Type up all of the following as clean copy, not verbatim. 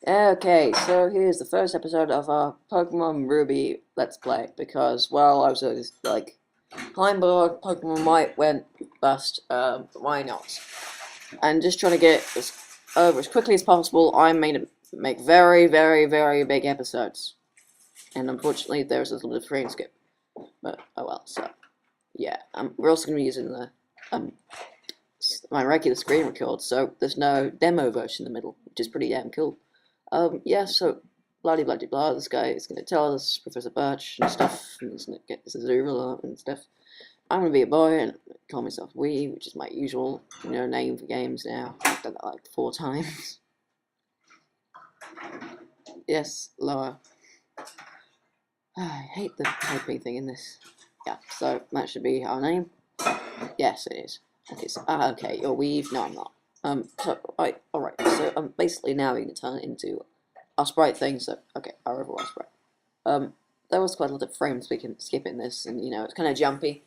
Okay, so here's the first episode of our Pokemon Ruby Let's Play because, well, I was like, I'm bored, Pokemon White went bust, why not? And just trying to get this over as quickly as possible, I made it make very, very, very big episodes. And unfortunately, there's a little bit of frame skip. But, oh well, so, yeah. We're also going to be using um, my regular screen record, so there's no demo version in the middle, which is pretty damn cool. Yeah, so bloody bloody blah. This guy is going to tell us Professor Birch and stuff, and he's going to get this Azurill and stuff. I'm going to be a boy and call myself Wee, which is my usual, name for games now. I've done that like 4 times. Yes, lower. I hate the typing thing in this. Yeah, so that should be our name. Yes, it is. Okay, so okay, you're Weave. No, I'm not. So alright. So basically now we can turn it into our sprite thing. So okay, our overall sprite. There was quite a lot of frames we can skip in this, and it's kind of jumpy.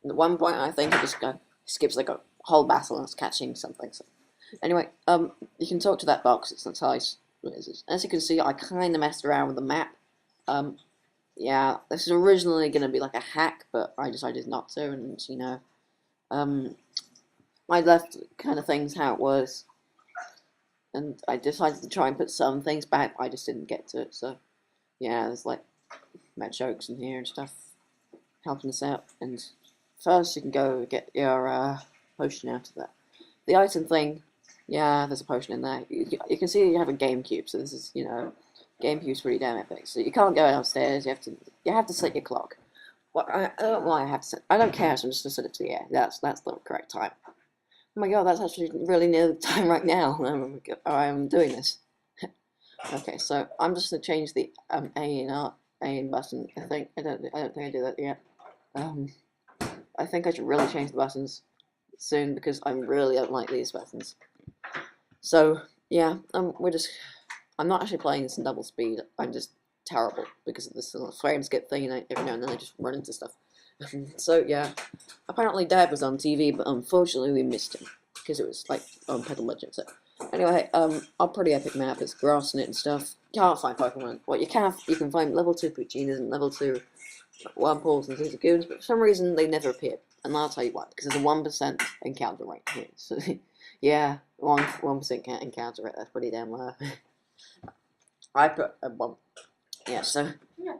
And at one point, I think it just skips like a whole battle and it's catching something. So anyway, you can talk to that box. It's nice. As you can see, I kind of messed around with the map. Yeah, this is originally going to be like a hack, but I decided not to, and I left kind of things how it was, and I decided to try and put some things back, but I just didn't get to it, so yeah, there's like mad jokes in here and stuff helping us out, and first you can go get your potion out of that. The item thing, yeah, there's a potion in there. You can see you have a GameCube, so this is, GameCube's pretty damn epic, so you can't go downstairs, you have to set your clock. Well, I don't know why I have to set, I don't care, so I'm just going to set it to the air, that's the correct time. Oh my god, that's actually really near the time right now. I'm doing this. Okay, so I'm just gonna change the A button. I don't think I did that yet. I think I should really change the buttons soon because I really don't like these buttons. So yeah, I'm not actually playing this in double speed. I'm just terrible because of this little frame skip thing, and every now and then I just run into stuff. So yeah, apparently Dad was on TV, but unfortunately we missed him because it was like on Petal Legends. So anyway, our pretty epic map is grass in it and stuff. Can't find Pokemon. Well, you can find level 2 Puccinas and level 2 Wurmples and Zagoons, but for some reason they never appeared. And I'll tell you why, because there's a 1% encounter rate here. So yeah, 1% encounter rate. That's pretty damn low. I put a 1. Yeah, so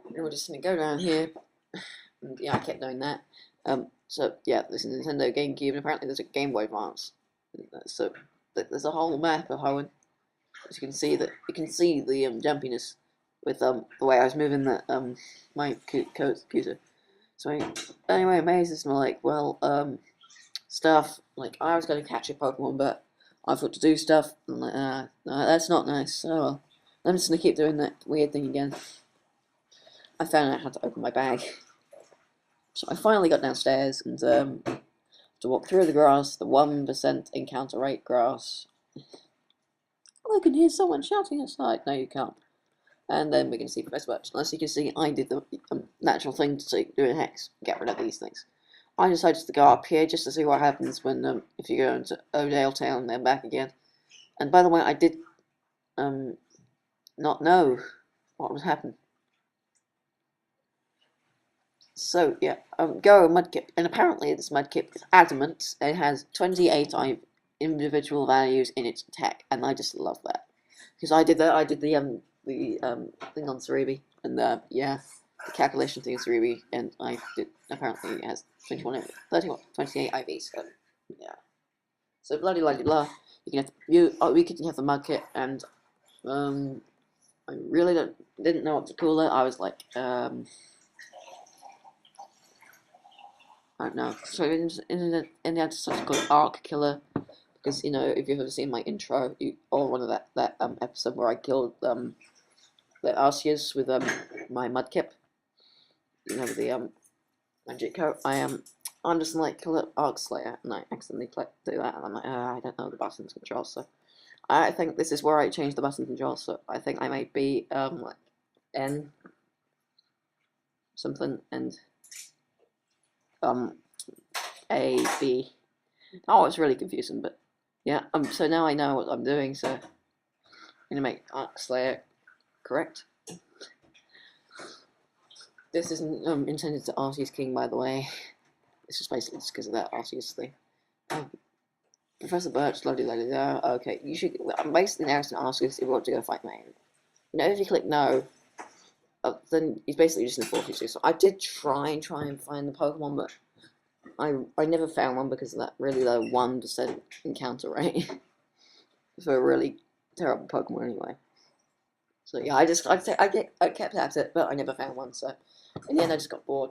we're just gonna go down here. Yeah, I kept doing that. So yeah, this is Nintendo GameCube, and apparently there's a Game Boy Advance. So there's a whole map of Hoenn. As you can see the jumpiness with the way I was moving the my cursor. So anyway, Mazes and like stuff like I was going to catch a Pokemon, but I thought to do stuff. I'm like, no, that's not nice. So well, I'm just gonna keep doing that weird thing again. I found out how to open my bag. So I finally got downstairs and to walk through the grass, the 1% encounter rate grass. I can hear someone shouting outside. No, you can't. And then we can see Professor Birch. Unless you can see, I did the natural thing to do a hex, get rid of these things. I decided to go up here just to see what happens when if you go into O'Dale Town and then back again. And by the way, I did not know what would happen. So yeah, go Mudkip, and apparently this Mudkip is adamant. It has 28 individual values in its attack, and I just love that because I did that. I did the thing on Cerebi, and yeah, the calculation thing on Cerebi, and I did. Apparently, it has 21, 31, 28 IVs. So yeah, so bloody bloody blah. You can have we could have the Mudkip, and I really didn't know what to call it. I was like I don't know. So in the end, something called Arc Killer because if you've ever seen my intro, or one of that episode where I killed the Arceus with my Mudkip, with the magic coat. I'm just like kill it Arc Slayer, and I accidentally do that, and I'm like, I don't know the buttons control, so I think this is where I changed the button control. So I think I might be like N something and A, B. Oh, it's really confusing, but yeah. So now I know what I'm doing. So gonna make Arc Slayer correct. This isn't intended to Arceus King, by the way. It's just basically just because of that Arceus thing. Professor Birch, la la la. Okay, you should. I'm basically now asking Arceus if you want to go fight May. You know, if you click no, then he's basically just enforced you. So I did try and find the Pokemon, but I never found one because of that really low 1% encounter rate for a really terrible Pokemon anyway. So yeah, I kept at it, but I never found one. So in the end, I just got bored.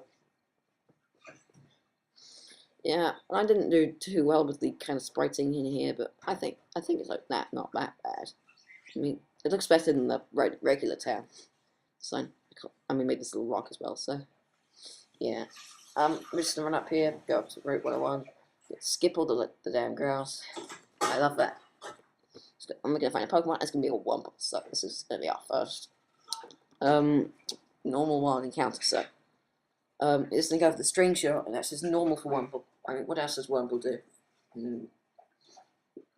Yeah, I didn't do too well with the kind of spriting in here, but I think it's like that, not that bad. I mean, it looks better than the regular town. So we made this little rock as well. So yeah, I'm just gonna run up here, go up to Route 101, skip all the damn grass. I love that. So I'm gonna find a Pokemon. It's gonna be a Wumble. So this is gonna be our first normal wild encounter. So it's gonna go for the string shot, and that's just normal for Wumble. I mean, what else does Wumble do? It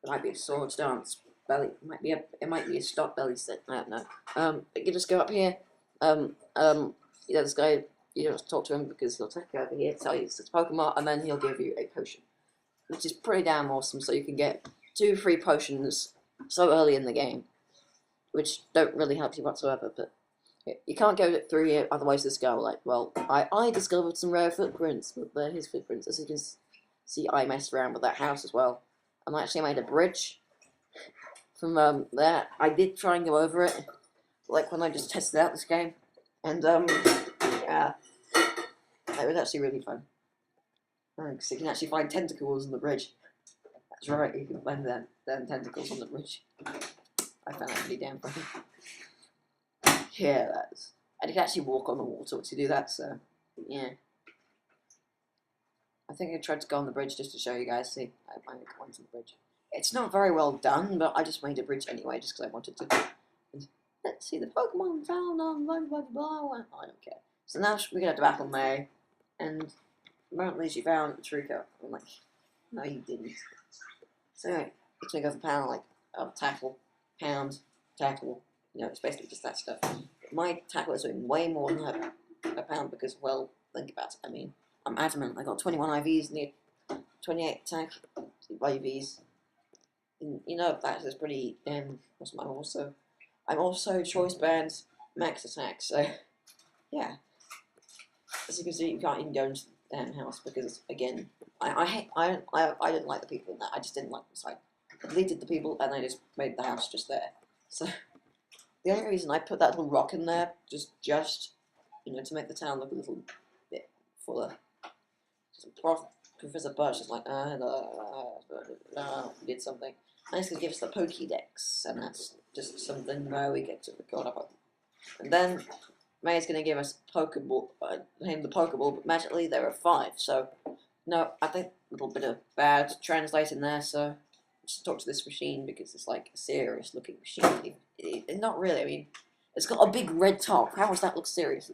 might be a swords dance. Belly it might be a stop belly set. I don't know. You just go up here. This guy, you don't talk to him because he'll take you over here, tell you it's a Pokemon, and then he'll give you a potion, which is pretty damn awesome. So you can get 2 free potions so early in the game, which don't really help you whatsoever. But you can't go through here, otherwise this guy will like, well, I discovered some rare footprints, but they're his footprints. As you can see, I messed around with that house as well. I actually made a bridge from there. I did try and go over it, like when I just tested out this game, and yeah, it was actually really fun. Because you can actually find tentacles on the bridge. That's right, you can find them tentacles on the bridge. I found that pretty damn funny. Yeah, that's. And you can actually walk on the water to do that, so yeah. I think I tried to go on the bridge just to show you guys. See, I finally got onto the bridge. It's not very well done, but I just made a bridge anyway, just because I wanted to. And let's see the Pokemon found on blah blah blah. I don't care. So now we're gonna have to battle May, and apparently she found Trico. I'm like, no, you didn't. So anyway, it's gonna go for pound, like tackle, pound, tackle. You know, it's basically just that stuff. My tackle is doing way more than a pound because, well, think about it. I mean, I'm adamant. I got 21 IVs, need 28 attack IVs. And, you know, that is pretty. I'm also choice band max attack. So yeah, as you can see, you can't even go into the damn house because again, I didn't like the people in that. I just didn't like them. So I deleted the people and I just made the house just there. So the only reason I put that little rock in there just you know, to make the town look a little bit fuller. Professor Birch is like, did something. And it's going to give us the Pokédex, and that's just something where we get to record up on. And then May's going to give us Pokeball, the Pokeball, but magically there are 5. So, no, I think a little bit of bad translating there, so just talk to this machine because it's like a serious looking machine. Not really, I mean, it's got a big red top. How does that look serious?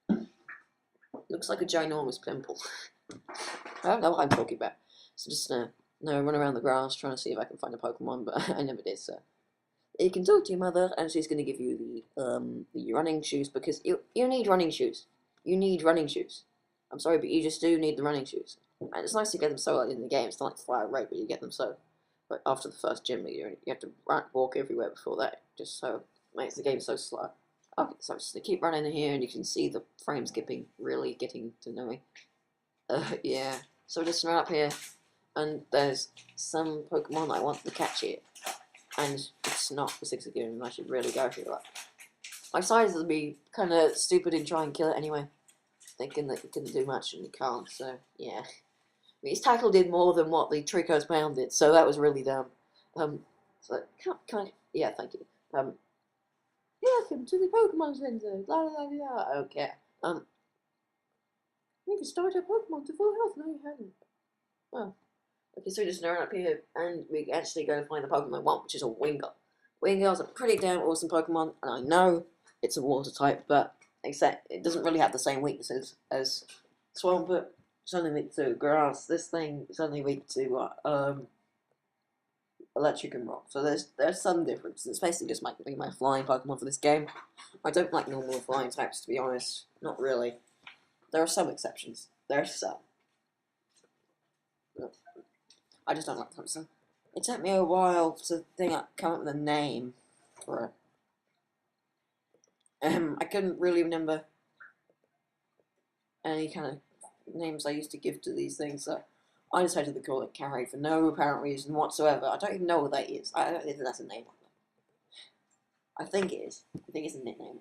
It looks like a ginormous pimple. I don't know what I'm talking about. So just run around the grass trying to see if I can find a Pokemon, but I never did. So you can talk to your mother, and she's going to give you the running shoes because you need running shoes. You need running shoes. I'm sorry, but you just do need the running shoes. And it's nice to get them so early in the game. It's not like Fire Red, but you get them so. But after the first gym, you have to walk everywhere before that, just so it makes the game so slow. Okay, so just to keep running in here, and you can see the frame skipping really getting to know me. Yeah. So just run up here, and there's some Pokemon I want to catch here, and it's not the 6 again, and I should really go for that. I decided to be kind of stupid and try and kill it anyway, thinking that you couldn't do much, and you can't, so yeah. I mean, his tackle did more than what the Trico's pound did, so that was really dumb. So, yeah, thank you. Welcome to the Pokemon Center, blah, blah, blah, blah. Okay. You can start your Pokemon to full health. No, you haven't. Oh. Okay, so we just run up here, and we actually go to find the Pokemon I want, which is a Wingull. Wingull's a pretty damn awesome Pokemon, and I know it's a water type, but except it doesn't really have the same weaknesses as Swampert. It's only weak to grass. This thing is only weak to electric and rock. So there's some difference. It's basically just my flying Pokemon for this game. I don't like normal flying types, to be honest. Not really. There are some exceptions. There are some. I just don't like them. So it took me a while to come up with a name for it. I couldn't really remember any kind of names I used to give to these things, so I decided to call it Carrie for no apparent reason whatsoever. I don't even know what that is. I don't think that's a name. I think it is. I think it's a nickname.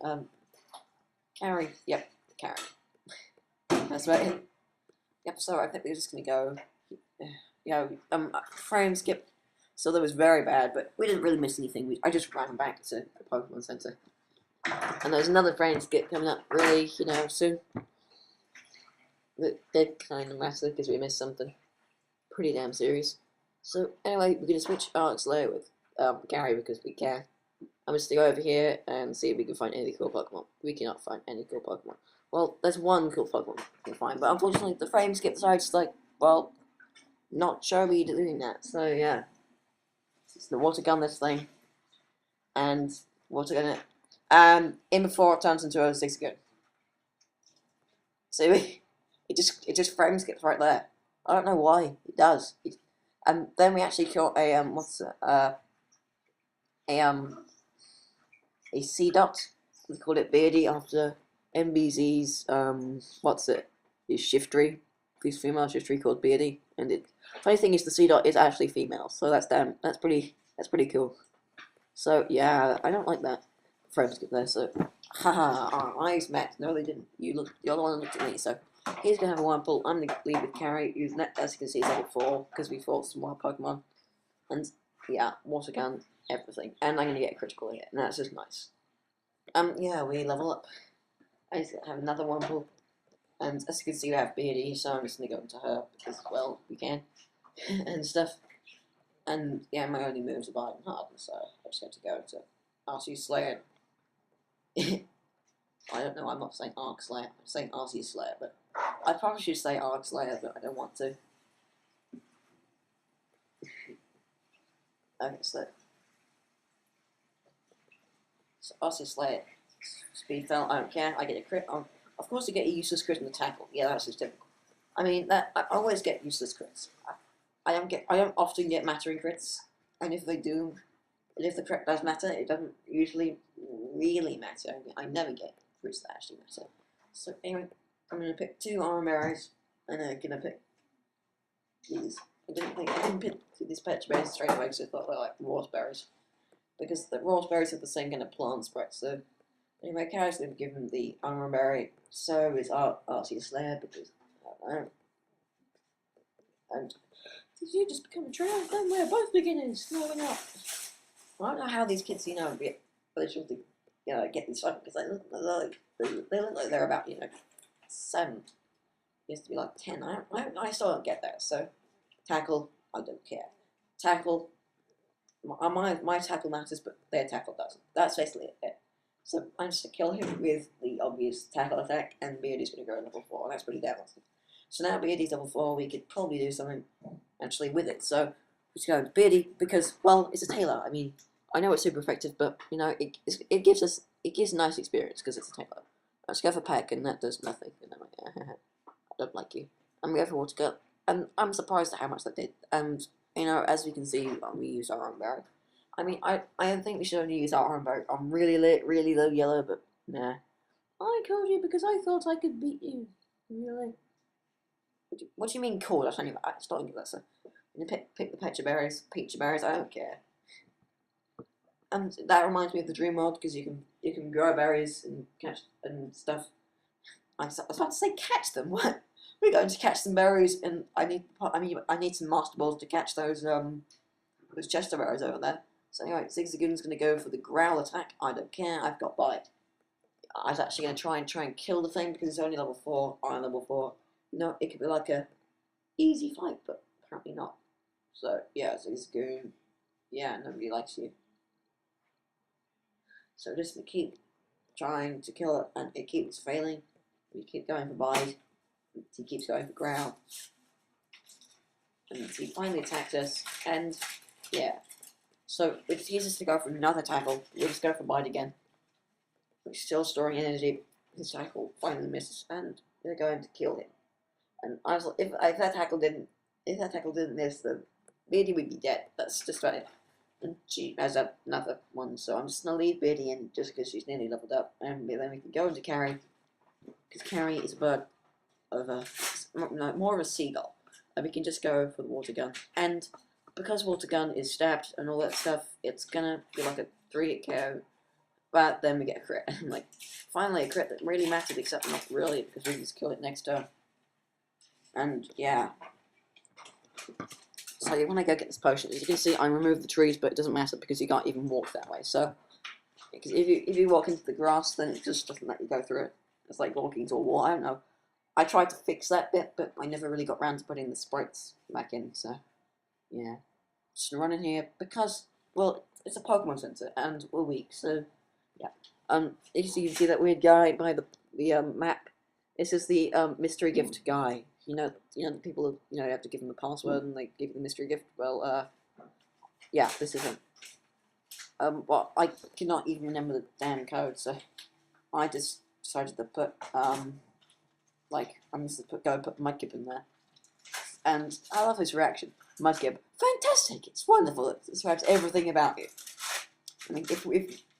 Carrie. Yep, Carrie. That's right. Yep. So I think we're just gonna go. Frame skip. So that was very bad, but we didn't really miss anything. I just ran back to the Pokemon Center. And there's another frame skip coming up really, soon. That did kind of matter because we missed something pretty damn serious. So anyway, we're gonna switch arcs layer with Gary because we can. I'm just gonna go over here and see if we can find any cool Pokemon. We cannot find any cool Pokemon. Well, there's one cool Pokemon we can find, but unfortunately the frame skip decides well, not show me doing that. So yeah, it's the water gun this thing, and water gun it. In before it turns into a 6 again. See, it just frame skips right there. I don't know why it does. And then we actually caught a a C dot. We called it Beardy after MBZ's his Shiftry, his female Shiftry called Beardy. And the funny thing is the C dot is actually female, so that's pretty cool. So yeah, I don't like that frame skip there. So haha, our eyes met. No, they didn't. You're the one who looked at me. So he's gonna have a Wurmple. I'm gonna leave with Carrie, who's as you can see is level 4 because we fought some more Pokemon. And yeah, water gun, everything. And I'm gonna get a critical hit, and that's just nice. Yeah, we level up. I have another Wurmple. And as you can see, we have Beardy, so I'm just gonna go into her because, well, we can. And stuff. And yeah, my only moves are Bite and Harden, so I just have to go into RC Slayer. I don't know, I'm not saying Arc Slayer, I'm saying RC Slayer, but I probably should say Arc Slayer, but I don't want to. Okay, so RC Slayer, Speed Fell, I don't care, I get a crit. Of course I get a useless crit in the tackle, yeah, that's just typical. I mean, I always get useless crits. I don't often get mattering crits, and if they do, and if the crit does matter, it doesn't usually really matter. I never get crits that actually matter. So anyway, I'm gonna pick 2 armor berries, and I'm gonna pick these. I didn't pick these peach berries straight away because I thought they were like raspberries, because the raspberries have the same kind of plant spread. So anyway, Carrie's gonna give him the armor berry. So is RC Slayer because I don't know. And did you just become a trio? Then we're both beginners. No, we're not. I don't know how these kids, get literally, get these fun because they look like they're about, 7. Used to be like 10. I still don't get that. So, tackle, I don't care. Tackle, my tackle matters, but their tackle doesn't. That's basically it. So I'm just gonna kill him with the obvious tackle attack, and Beardy's gonna go level 4, and that's pretty damn awesome. So now Beardy's level 4, we could probably do something actually with it. So let's go to Beardy because, well, it's a Tailor. I mean, I know it's super effective, but it gives a nice experience because it's a Tailor. Let's go for Peck, and that does nothing. I don't like you. I'm going to go for Water Gun, and I'm surprised at how much that did. And as we can see, we used our own berry. I mean, I don't think we should only use our own berry on really low yellow, but nah. I called you because I thought I could beat you. Really? What do you mean called? I don't even. It's not English. So pick the peach berries. I don't care. And that reminds me of the Dream World because you can grow berries and catch and stuff. I was about to say catch them. What? We're going to catch some berries, and I need some Master Balls to catch those Chester berries over there. So anyway, Zigzagoon's going to go for the Growl attack. I don't care. I've got Bite. I was actually going to try and kill the thing because it's only level 4. I'm level 4. It could be like a easy fight, but apparently not. So yeah, Zigzagoon. Yeah, nobody likes you. So just to keep trying to kill it, and it keeps failing. We keep going for Bite. He keeps going for Growl. And he finally attacked us, and yeah. So it's easiest to go for another tackle. We'll just go for bite again. We're still storing energy. His tackle finally misses, and they're going to kill him. And I was like, if that tackle didn't miss, then Beardy would be dead. That's just right. And she has another one, so I'm just gonna leave Beardy in just because she's nearly leveled up, and then we can go into Carrie, because Carrie is a bird of a more of a seagull, and we can just go for the water gun. And because water gun is stabbed and all that stuff, it's gonna be like a 3-hit KO. But then we get a crit. Like, finally a crit that really mattered, except not really, because we just kill it next turn. And, yeah. So you want to go get this potion. As you can see, I removed the trees, but it doesn't matter because you can't even walk that way. So, because if you walk into the grass, then it just doesn't let you go through it. It's like walking to a wall. I don't know. I tried to fix that bit, but I never really got around to putting the sprites back in. So, yeah. Just run in here because, well, it's a Pokemon Center, and we're weak, so... Yeah. You can see that weird guy by the map. This is the mystery gift guy. You know the people who, you have to give them a password and they give you the mystery gift. Well, yeah, this is him. Well, I cannot even remember the damn code, so I just decided to put like I'm just gonna put Mudkip in there. And I love his reaction. Mudkip, fantastic! It's wonderful. It describes everything about you. I mean, if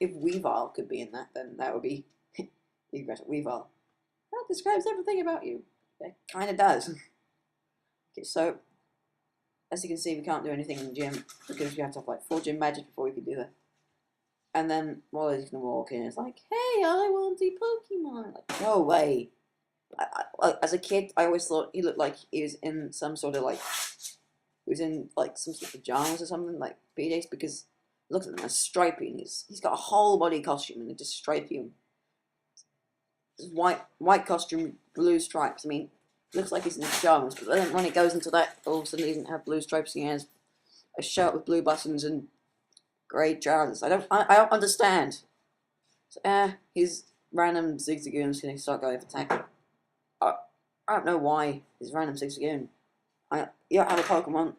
Weavile could be in that, then that would be Weavile. That describes everything about you. It kind of does. Okay, so as you can see, we can't do anything in the gym because we have to have like 4 gym badges before we can do that. And then Wally's gonna walk in. It's like, hey, I want the Pokemon. Like, no way. As a kid, I always thought he looked like he was in some sort of like, he was in like some sort of pajamas or something, like PJs, because look at him, as stripy, and he's got a whole body costume, and it's just stripy. White costume, blue stripes. I mean, looks like he's in pajamas, but then when it goes into that, all of a sudden he doesn't have blue stripes. He has a shirt with blue buttons and grey trousers. I don't understand. So, his random Zigzagoon's gonna start going for tackle. I don't know why his random Zigzagoon. You don't have a Pokemon.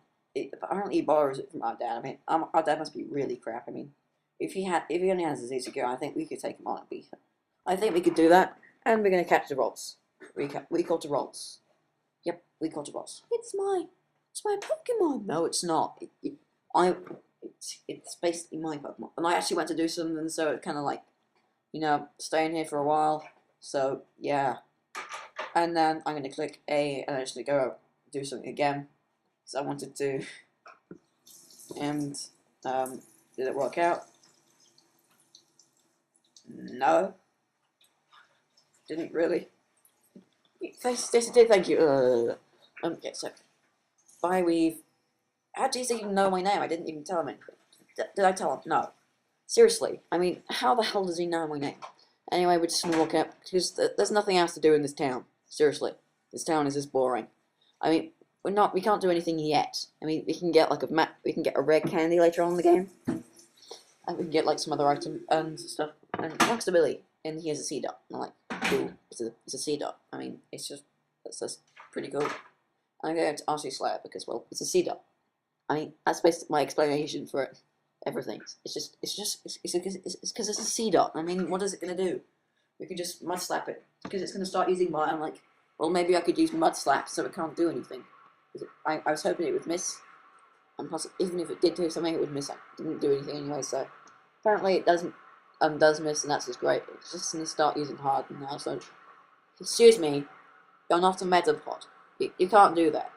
Apparently he borrows it from our dad. I mean, our dad must be really crap. I mean, if he only has a Zigzagoon, I think we could take him on and beat him. I think we could do that, and we're gonna catch the Rolls. We caught the Rolls. Yep, we caught the Rolls. It's my Pokemon. No, it's not. It's basically my Pokemon, and I actually went to do something, so it kind of like, staying here for a while. So yeah, and then I'm gonna click A, and I'm just gonna go do something again. So I wanted to, and did it work out? No, didn't really. Yes, it did. Thank you. Okay, so by weave. How does he even know my name? I didn't even tell him anything. Did I tell him? No. Seriously, I mean, how the hell does he know my name? Anyway, we're just gonna walk out because there's nothing else to do in this town. Seriously, this town is just boring. I mean, we can't do anything yet. I mean, we can get like we can get a rare candy later on in the game, and we can get like some other item and stuff. And thanks to Billy, and he has a C dot. I'm like, cool, it's a C dot. I mean, that's just pretty cool. I'm going to RC Slayer because, well, it's a C dot. I mean, that's basically my explanation for it. Everything. It's because it's a C dot. I mean, what is it gonna do? We could just mud slap it because it's gonna start using mud. I'm like, well, maybe I could use mud slap so it can't do anything. I was hoping it would miss, and plus, even if it did do something, it would miss. It didn't do anything anyway. So apparently, it does miss, and that's just great. It's just gonna start using hard now. So excuse me, you're not a Metapod. You can't do that.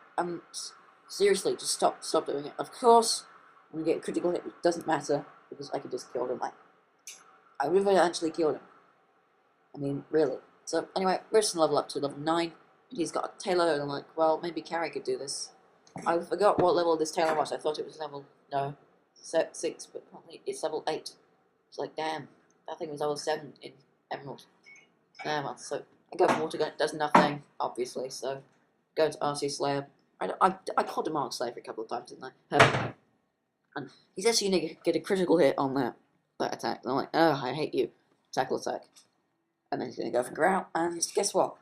Seriously, just stop doing it. Of course. When you get a critical hit, it doesn't matter, because I could just kill him. Like, I would have actually killed him. I mean, really. So, anyway, we're just gonna level up to level 9. He's got a Taylor, and I'm like, well, maybe Carrie could do this. I forgot what level this Taylor was. I thought it was level, 6, but apparently it's level 8. It's like, damn, that thing was level 7 in Emerald. Well, so I go for Water Gun, it does nothing, obviously, so go to RC Slayer. I called him Mark Slayer a couple of times, didn't I? And he's actually going to get a critical hit on that attack. And I'm like, oh, I hate you. Tackle attack. And then he's going to go for Growl. And guess what?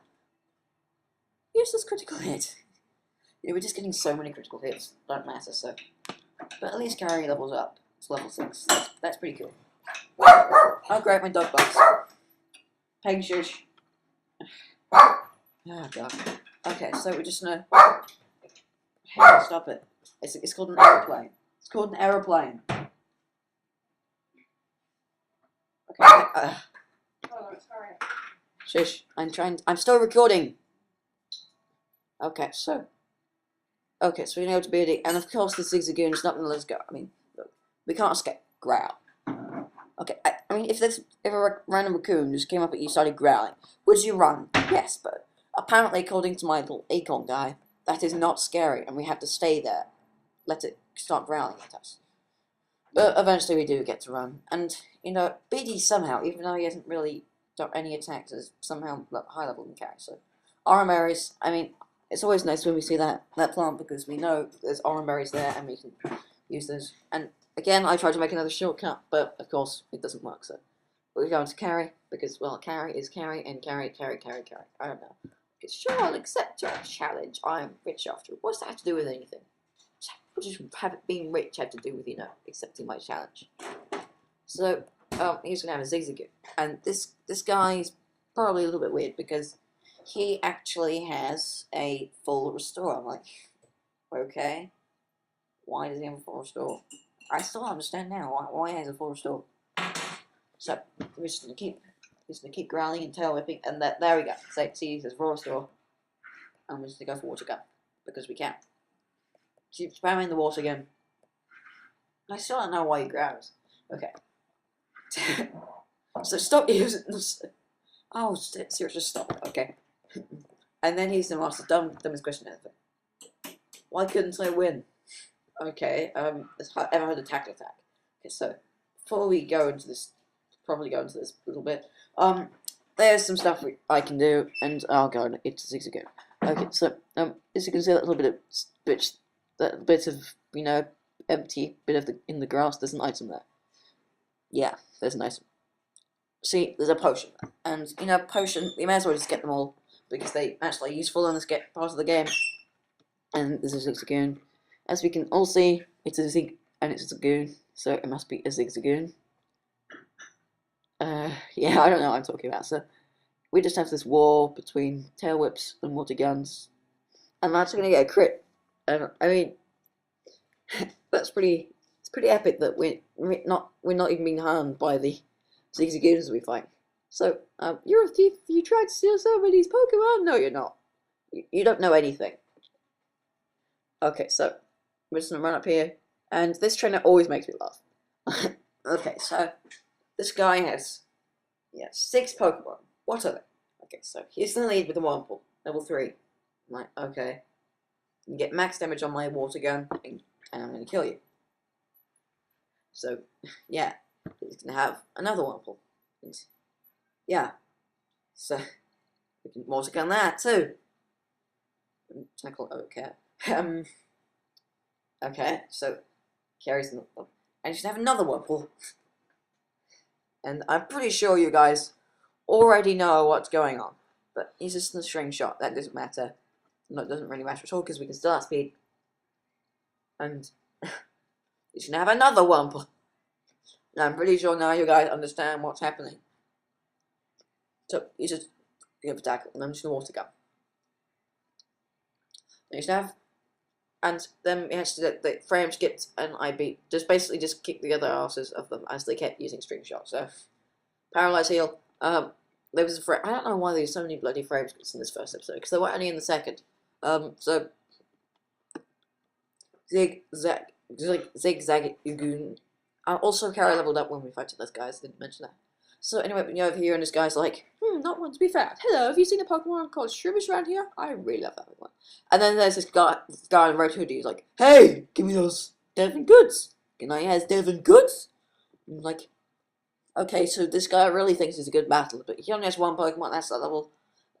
Useless critical hit. We're just getting so many critical hits. Don't matter, so. But at least Carrie levels up. It's level 6. That's pretty cool. Oh great, my dog barks. Peg shush. Oh god. Okay, so we're just gonna... Hey, stop it. It's called an aeroplane. It's called an aeroplane. Okay. Sorry. Shush. I'm still recording. Okay, so we know to be a and of course the Zigzagoon is not gonna let us go. I mean, look, we can't escape. Growl. Okay, I mean, if a random raccoon just came up at you and started growling, would you run? Yes, but apparently, according to my little acorn guy, that is not scary, and we have to stay there. Let it start growling at us. But eventually we do get to run. And, you know, BD somehow, even though he hasn't really done any attacks, is somehow high level in character. So, Aurum berries, I mean, it's always nice when we see that plant because we know there's Aurum berries there and we can use those. And again, I tried to make another shortcut, but of course it doesn't work. So we're going to carry because, well, carry is carry and carry. I don't know. It's sure, I'll accept your challenge. I am rich after all. What's that have to do with anything? What does being rich have to do with, you know, accepting my challenge? So, he's gonna have a Zigzagoon. And this guy is probably a little bit weird because he actually has a full restore. I'm like, okay, why does he have a full restore? I still don't understand now why he has a full restore. So we're just gonna keep growling and tail whipping, and there we go. So see, he says full restore, and we're just gonna go for water gun because we can. Keep spamming the water gun. I still don't know why he growls. Okay. So stop using this. Oh, seriously, just stop. Okay. And then he's gonna ask the dumbest question ever. Why couldn't I win? Okay. Ever heard of tackle attack? Okay, so before we go into this, probably go into this a little bit. There's some stuff I can do, and oh god, it's a Zigzagoon. Okay, so as you can see, that little bit of you know empty bit of in the grass. There's an item there. Yeah, there's an item. See, there's a potion, and you know, potion. We may as well just get them all because they actually useful in this part of the game. And this is a Zigzagoon. As we can all see, it's a Zig and it's a Zagoon, so it must be a Zigzagoon. Yeah, I don't know what I'm talking about. So we just have this war between tail whips and water guns, and I'm actually gonna get a crit. And I mean, that's pretty. It's pretty epic that we're not even being harmed by the Zigzagoons we fight. So, you're a thief. You tried to steal somebody's Pokemon. No, you're not. You don't know anything. Okay, so we're just gonna run up here, and this trainer always makes me laugh. Okay, so this guy has 6 Pokemon. What are they? Okay, so he's in the lead with the Wurmple, level 3. I'm like, okay, you get max damage on my water gun, and I'm gonna kill you. So, yeah, he's gonna have another Wurmple. And, yeah, so we can water gun that too. And tackle. Okay. Okay, so carries them, and you should have another Wurmple. And I'm pretty sure you guys already know what's going on, but he's just in a string shot. That doesn't matter. No, it doesn't really matter at all because we can still outspeed. And you should have another Wurmple. And I'm pretty sure now you guys understand what's happening. So you just give a tackle, and I'm just gonna water gun. And you should have. And then we actually the frame skipped and I beat just kicked the other asses of them as they kept using string shots. So paralyze heal. There was a frame. I don't know why there's so many bloody frame skips in this first episode because they were only in the second. So zigzagoon. I also carry leveled up when we fight those guys. Didn't mention that. So anyway, when you're over here and this guy's like, not one to be found. Hello, have you seen a Pokemon called Shroomish around here? I really love that Pokemon. And then there's this guy in a red hoodie who's like, hey, give me those Devon goods. And I has Devon goods? I'm like, okay, so this guy really thinks it's a good battle, but he only has one Pokemon, that's at level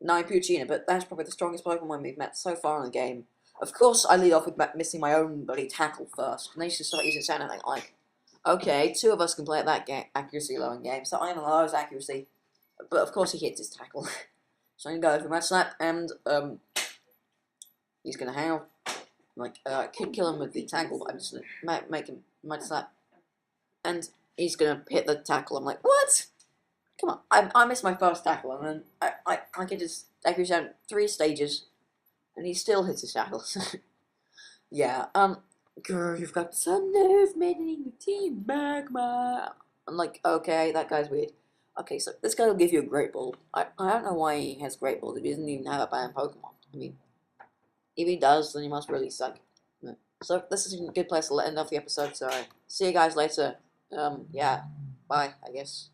9 Puccina, but that's probably the strongest Pokemon we've met so far in the game. Of course, I lead off with missing my own bloody tackle first, and then you should start using sound and like, okay, 2 of us can play at that accuracy low in game, so I'm the lowest accuracy. But of course he hits his tackle. So I'm gonna go for Mud Slap, and he's gonna howl. Like, I could kill him with the tackle, but I'm just gonna make him Mud Slap. and he's gonna hit the tackle. I'm like, what? Come on, I missed my first tackle, and then I get his accuracy down 3 stages, and he still hits his tackles. Yeah, girl, you've got some nerve managing the team, Magma. I'm like, okay, that guy's weird. Okay, so this guy will give you a Great Ball. I don't know why he has Great Balls if he doesn't even have a banned Pokemon. I mean, if he does, then he must really suck. So this is a good place to end off the episode, so see you guys later. Yeah, bye, I guess.